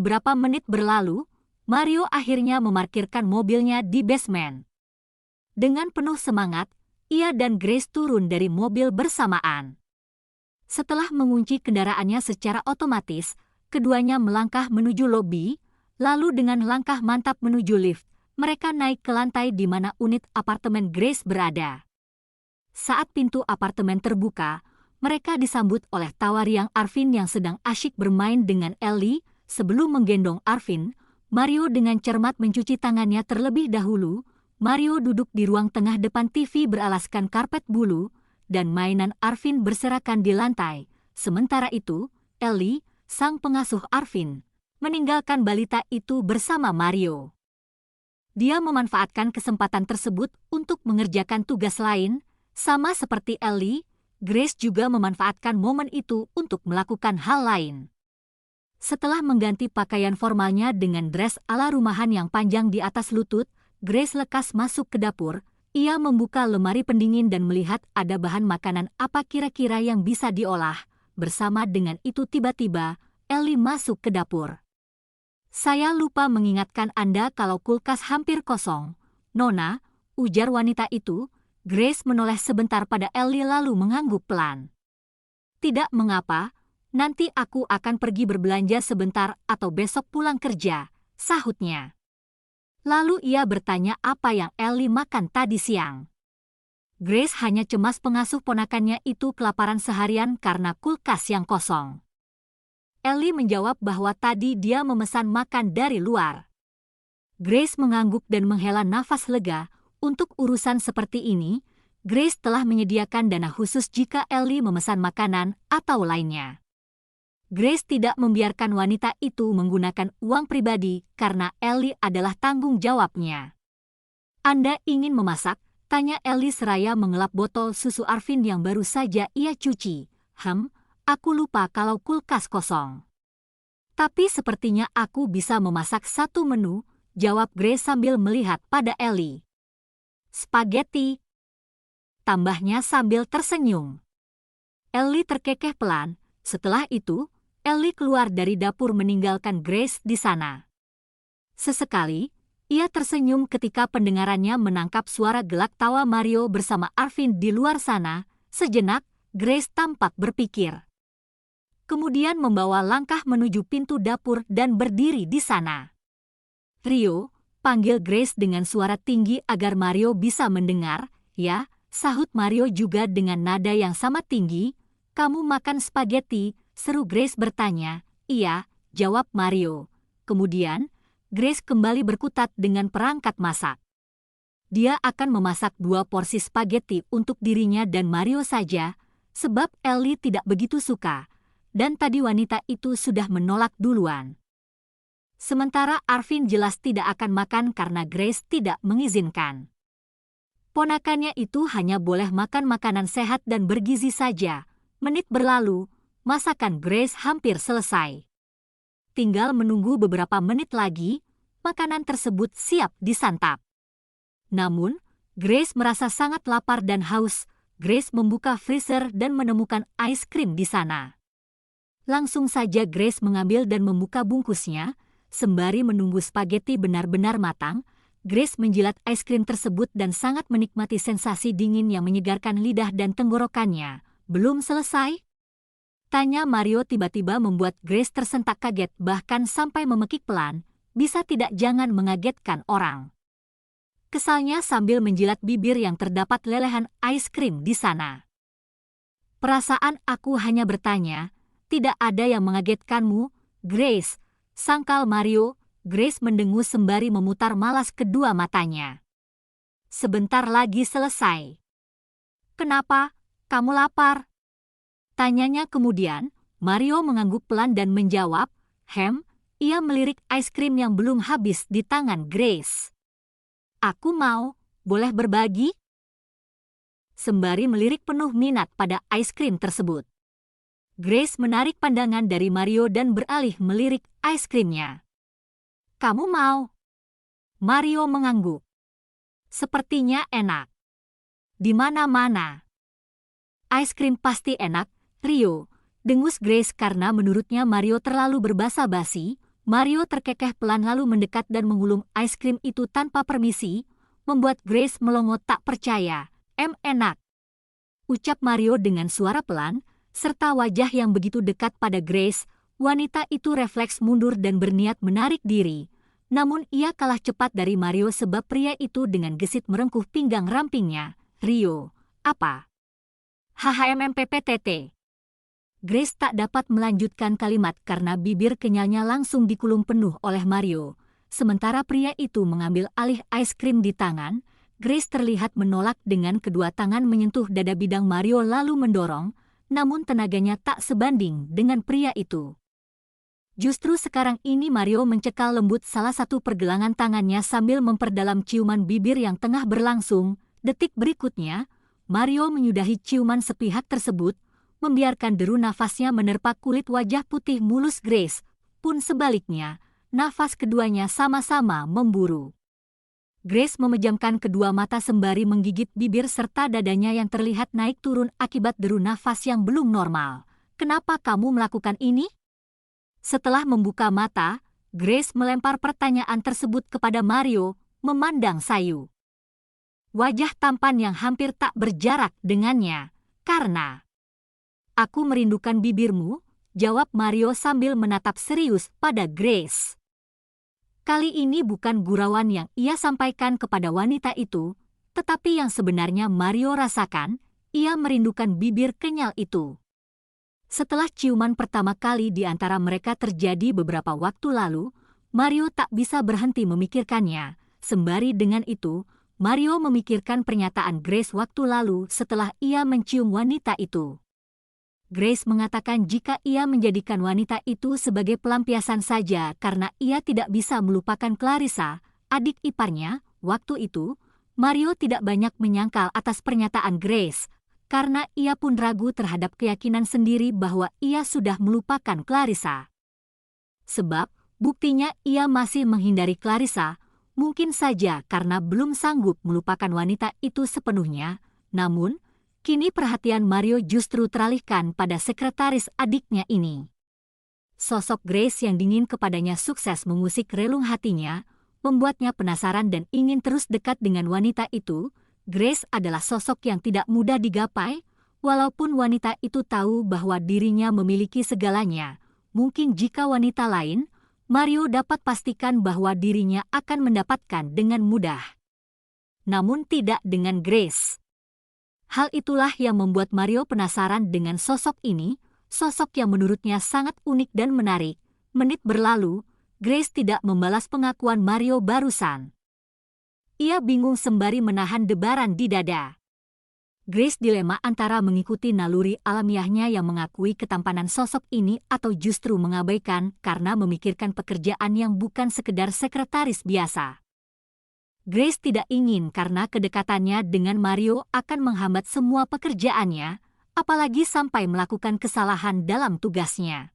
beberapa menit berlalu, Mario akhirnya memarkirkan mobilnya di basement. Dengan penuh semangat, ia dan Grace turun dari mobil bersamaan. Setelah mengunci kendaraannya secara otomatis, keduanya melangkah menuju lobi, lalu dengan langkah mantap menuju lift, mereka naik ke lantai di mana unit apartemen Grace berada. Saat pintu apartemen terbuka, mereka disambut oleh Tawariang Arvin yang sedang asyik bermain dengan Ellie. Sebelum menggendong Arvin, Mario dengan cermat mencuci tangannya terlebih dahulu. Mario duduk di ruang tengah depan TV beralaskan karpet bulu, dan mainan Arvin berserakan di lantai. Sementara itu, Ellie, sang pengasuh Arvin, meninggalkan balita itu bersama Mario. Dia memanfaatkan kesempatan tersebut untuk mengerjakan tugas lain, sama seperti Ellie. Grace juga memanfaatkan momen itu untuk melakukan hal lain. Setelah mengganti pakaian formalnya dengan dress ala rumahan yang panjang di atas lutut, Grace lekas masuk ke dapur. Ia membuka lemari pendingin dan melihat ada bahan makanan apa kira-kira yang bisa diolah. Bersama dengan itu tiba-tiba, Ellie masuk ke dapur. "Saya lupa mengingatkan Anda kalau kulkas hampir kosong, Nona," ujar wanita itu. Grace menoleh sebentar pada Ellie lalu mengangguk pelan. "Tidak mengapa, nanti aku akan pergi berbelanja sebentar atau besok pulang kerja," sahutnya. Lalu ia bertanya apa yang Ellie makan tadi siang. Grace hanya cemas pengasuh ponakannya itu kelaparan seharian karena kulkas yang kosong. Ellie menjawab bahwa tadi dia memesan makan dari luar. Grace mengangguk dan menghela nafas lega. Untuk urusan seperti ini, Grace telah menyediakan dana khusus jika Ellie memesan makanan atau lainnya. Grace tidak membiarkan wanita itu menggunakan uang pribadi karena Ellie adalah tanggung jawabnya. "Anda ingin memasak?" tanya Ellie seraya mengelap botol susu Arvin yang baru saja ia cuci. Aku lupa kalau kulkas kosong." "Tapi sepertinya aku bisa memasak satu menu," jawab Grace sambil melihat pada Ellie. "Spaghetti," tambahnya sambil tersenyum. Ellie terkekeh pelan. Setelah itu, Ellie keluar dari dapur meninggalkan Grace di sana. Sesekali, ia tersenyum ketika pendengarannya menangkap suara gelak tawa Mario bersama Arvin di luar sana. Sejenak, Grace tampak berpikir. Kemudian membawa langkah menuju pintu dapur dan berdiri di sana. "Rio," panggil Grace dengan suara tinggi agar Mario bisa mendengar. "Ya," sahut Mario juga dengan nada yang sama tinggi. "Kamu makan spaghetti?" seru Grace bertanya. "Iya," jawab Mario. Kemudian, Grace kembali berkutat dengan perangkat masak. Dia akan memasak 2 porsi spaghetti untuk dirinya dan Mario saja, sebab Ellie tidak begitu suka, dan tadi wanita itu sudah menolak duluan. Sementara Arvin jelas tidak akan makan karena Grace tidak mengizinkan. Ponakannya itu hanya boleh makan makanan sehat dan bergizi saja. Menit berlalu, masakan Grace hampir selesai. Tinggal menunggu beberapa menit lagi, makanan tersebut siap disantap. Namun, Grace merasa sangat lapar dan haus. Grace membuka freezer dan menemukan es krim di sana. Langsung saja Grace mengambil dan membuka bungkusnya. Sembari menunggu spaghetti benar-benar matang, Grace menjilat es krim tersebut dan sangat menikmati sensasi dingin yang menyegarkan lidah dan tenggorokannya. "Belum selesai?" tanya Mario tiba-tiba membuat Grace tersentak kaget bahkan sampai memekik pelan. "Bisa tidak jangan mengagetkan orang?" kesalnya sambil menjilat bibir yang terdapat lelehan es krim di sana. "Perasaan aku hanya bertanya, tidak ada yang mengagetkanmu, Grace," sangkal Mario. Grace mendengus sembari memutar malas kedua matanya. "Sebentar lagi selesai." "Kenapa? Kamu lapar?" tanyanya kemudian. Mario mengangguk pelan dan menjawab, ia melirik es krim yang belum habis di tangan Grace. "Aku mau, boleh berbagi?" sembari melirik penuh minat pada es krim tersebut. Grace menarik pandangan dari Mario dan beralih melirik es krimnya. "Kamu mau?" Mario mengangguk. "Sepertinya enak. Di mana-mana." "Es krim pasti enak, Rio," dengus Grace karena menurutnya Mario terlalu berbasa-basi. Mario terkekeh pelan lalu mendekat dan mengulum es krim itu tanpa permisi, membuat Grace melongo tak percaya. Enak, ucap Mario dengan suara pelan, serta wajah yang begitu dekat pada Grace. Wanita itu refleks mundur dan berniat menarik diri. Namun ia kalah cepat dari Mario sebab pria itu dengan gesit merengkuh pinggang rampingnya. Rio, apa? HHMMPPTT. Grace tak dapat melanjutkan kalimat karena bibir kenyalnya langsung dikulum penuh oleh Mario. Sementara pria itu mengambil alih es krim di tangan, Grace terlihat menolak dengan kedua tangan menyentuh dada bidang Mario lalu mendorong, namun tenaganya tak sebanding dengan pria itu. Justru sekarang ini Mario mencekal lembut salah satu pergelangan tangannya sambil memperdalam ciuman bibir yang tengah berlangsung. Detik berikutnya, Mario menyudahi ciuman sepihak tersebut, membiarkan deru nafasnya menerpa kulit wajah putih mulus Grace. Pun sebaliknya, nafas keduanya sama-sama memburu. Grace memejamkan kedua mata sembari menggigit bibir serta dadanya yang terlihat naik turun akibat deru nafas yang belum normal. Kenapa kamu melakukan ini? Setelah membuka mata, Grace melempar pertanyaan tersebut kepada Mario, memandang sayu. Wajah tampan yang hampir tak berjarak dengannya. Karena aku merindukan bibirmu, jawab Mario sambil menatap serius pada Grace. Kali ini bukan gurauan yang ia sampaikan kepada wanita itu, tetapi yang sebenarnya Mario rasakan, ia merindukan bibir kenyal itu. Setelah ciuman pertama kali di antara mereka terjadi beberapa waktu lalu, Mario tak bisa berhenti memikirkannya. Sembari dengan itu, Mario memikirkan pernyataan Grace waktu lalu setelah ia mencium wanita itu. Grace mengatakan jika ia menjadikan wanita itu sebagai pelampiasan saja karena ia tidak bisa melupakan Clarissa, adik iparnya. Waktu itu, Mario tidak banyak menyangkal atas pernyataan Grace, karena ia pun ragu terhadap keyakinan sendiri bahwa ia sudah melupakan Clarissa. Sebab, buktinya ia masih menghindari Clarissa, mungkin saja karena belum sanggup melupakan wanita itu sepenuhnya. Namun, kini perhatian Mario justru teralihkan pada sekretaris adiknya ini. Sosok Grace yang dingin kepadanya sukses mengusik relung hatinya, membuatnya penasaran dan ingin terus dekat dengan wanita itu. Grace adalah sosok yang tidak mudah digapai, walaupun wanita itu tahu bahwa dirinya memiliki segalanya. Mungkin jika wanita lain, Mario dapat pastikan bahwa dirinya akan mendapatkan dengan mudah. Namun tidak dengan Grace. Hal itulah yang membuat Mario penasaran dengan sosok ini, sosok yang menurutnya sangat unik dan menarik. Menit berlalu, Grace tidak membalas pengakuan Mario barusan. Ia bingung sembari menahan debaran di dada. Grace dilema antara mengikuti naluri alamiahnya yang mengakui ketampanan sosok ini atau justru mengabaikan karena memikirkan pekerjaan yang bukan sekedar sekretaris biasa. Grace tidak ingin karena kedekatannya dengan Mario akan menghambat semua pekerjaannya, apalagi sampai melakukan kesalahan dalam tugasnya.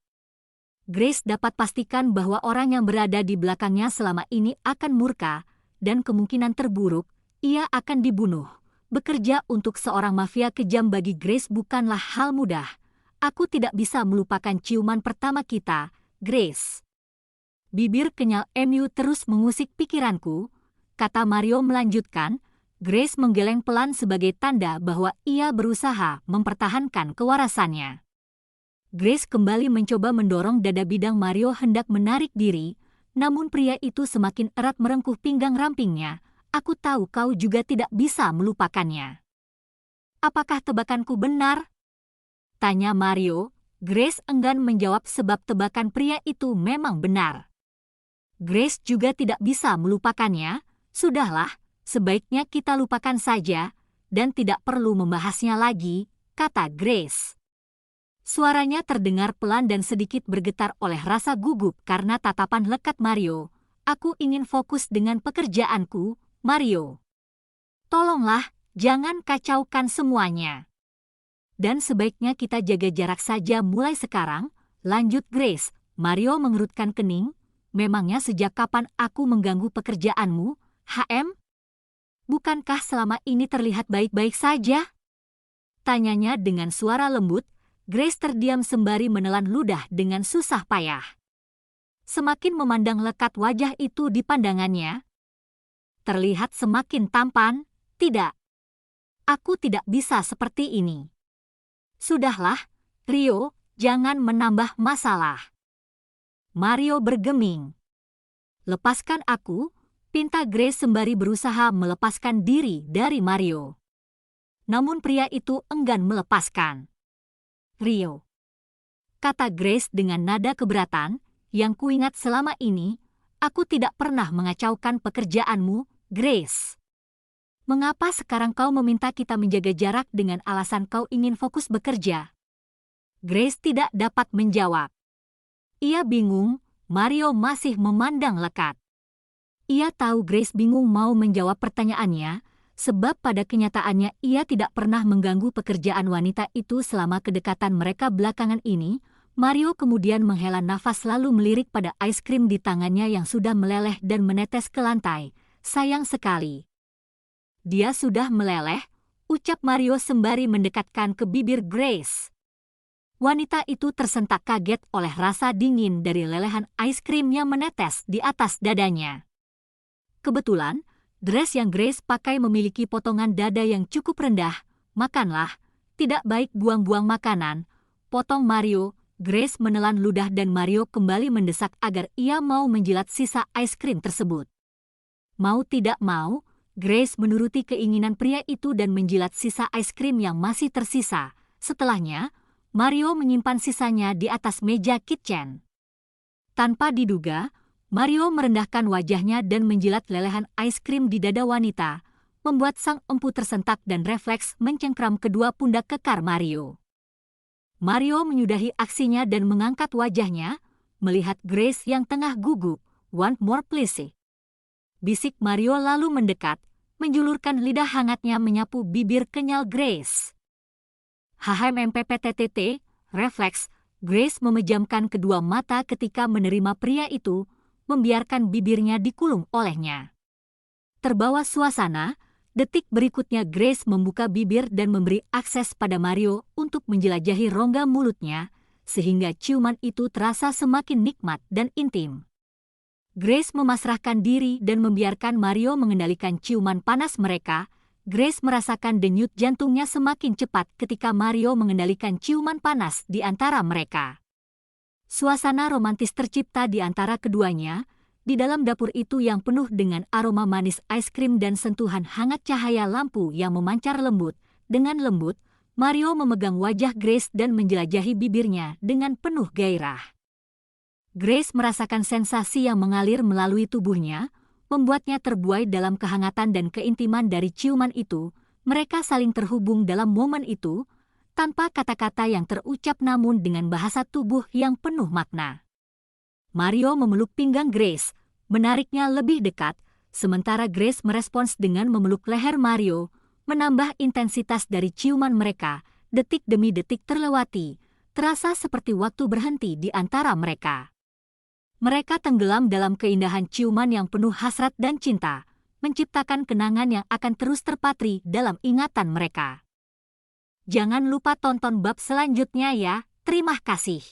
Grace dapat pastikan bahwa orang yang berada di belakangnya selama ini akan murka, dan kemungkinan terburuk, ia akan dibunuh. Bekerja untuk seorang mafia kejam bagi Grace bukanlah hal mudah. Aku tidak bisa melupakan ciuman pertama kita, Grace. Bibir kenyal MU terus mengusik pikiranku, kata Mario melanjutkan. Grace menggeleng pelan sebagai tanda bahwa ia berusaha mempertahankan kewarasannya. Grace kembali mencoba mendorong dada bidang Mario hendak menarik diri, namun pria itu semakin erat merengkuh pinggang rampingnya. Aku tahu kau juga tidak bisa melupakannya. Apakah tebakanku benar? Tanya Mario. Grace enggan menjawab sebab tebakan pria itu memang benar. Grace juga tidak bisa melupakannya. Sudahlah, sebaiknya kita lupakan saja, dan tidak perlu membahasnya lagi, kata Grace. Suaranya terdengar pelan dan sedikit bergetar oleh rasa gugup karena tatapan lekat Mario. Aku ingin fokus dengan pekerjaanku, Mario. Tolonglah, jangan kacaukan semuanya. Dan sebaiknya kita jaga jarak saja mulai sekarang, lanjut Grace. Mario mengerutkan kening. Memangnya sejak kapan aku mengganggu pekerjaanmu, HM? Bukankah selama ini terlihat baik-baik saja? Tanyanya dengan suara lembut. Grace terdiam sembari menelan ludah dengan susah payah. Semakin memandang lekat wajah itu di pandangannya, terlihat semakin tampan. Tidak, aku tidak bisa seperti ini. Sudahlah, Rio, jangan menambah masalah. Mario bergeming. Lepaskan aku, pinta Grace sembari berusaha melepaskan diri dari Mario. Namun pria itu enggan melepaskan. Rio, kata Grace dengan nada keberatan, yang kuingat selama ini, aku tidak pernah mengacaukan pekerjaanmu, Grace. Mengapa sekarang kau meminta kita menjaga jarak dengan alasan kau ingin fokus bekerja? Grace tidak dapat menjawab. Ia bingung, Mario masih memandang lekat. Ia tahu Grace bingung mau menjawab pertanyaannya, sebab pada kenyataannya ia tidak pernah mengganggu pekerjaan wanita itu selama kedekatan mereka belakangan ini. Mario kemudian menghela nafas lalu melirik pada es krim di tangannya yang sudah meleleh dan menetes ke lantai. Sayang sekali. Dia sudah meleleh, ucap Mario sembari mendekatkan ke bibir Grace. Wanita itu tersentak kaget oleh rasa dingin dari lelehan es krim yang menetes di atas dadanya. Kebetulan, dress yang Grace pakai memiliki potongan dada yang cukup rendah. Makanlah, tidak baik buang-buang makanan, potong Mario. Grace menelan ludah dan Mario kembali mendesak agar ia mau menjilat sisa es krim tersebut. Mau tidak mau, Grace menuruti keinginan pria itu dan menjilat sisa es krim yang masih tersisa. Setelahnya, Mario menyimpan sisanya di atas meja kitchen. Tanpa diduga, Mario merendahkan wajahnya dan menjilat lelehan es krim di dada wanita, membuat sang empu tersentak dan refleks mencengkram kedua pundak kekar Mario. Mario menyudahi aksinya dan mengangkat wajahnya, melihat Grace yang tengah gugup. "Want more please?" Bisik Mario lalu mendekat, menjulurkan lidah hangatnya menyapu bibir kenyal Grace. HMMPPTTT, refleks, Grace memejamkan kedua mata ketika menerima pria itu, membiarkan bibirnya dikulung olehnya. Terbawa suasana, detik berikutnya Grace membuka bibir dan memberi akses pada Mario untuk menjelajahi rongga mulutnya, sehingga ciuman itu terasa semakin nikmat dan intim. Grace memasrahkan diri dan membiarkan Mario mengendalikan ciuman panas mereka. Grace merasakan denyut jantungnya semakin cepat ketika Mario mengendalikan ciuman panas di antara mereka. Suasana romantis tercipta di antara keduanya, di dalam dapur itu yang penuh dengan aroma manis es krim dan sentuhan hangat cahaya lampu yang memancar lembut. Dengan lembut, Mario memegang wajah Grace dan menjelajahi bibirnya dengan penuh gairah. Grace merasakan sensasi yang mengalir melalui tubuhnya, membuatnya terbuai dalam kehangatan dan keintiman dari ciuman itu. Mereka saling terhubung dalam momen itu, tanpa kata-kata yang terucap namun dengan bahasa tubuh yang penuh makna. Mario memeluk pinggang Grace, menariknya lebih dekat, sementara Grace merespons dengan memeluk leher Mario, menambah intensitas dari ciuman mereka. Detik demi detik terlewati, terasa seperti waktu berhenti di antara mereka. Mereka tenggelam dalam keindahan ciuman yang penuh hasrat dan cinta, menciptakan kenangan yang akan terus terpatri dalam ingatan mereka. Jangan lupa tonton bab selanjutnya ya. Terima kasih.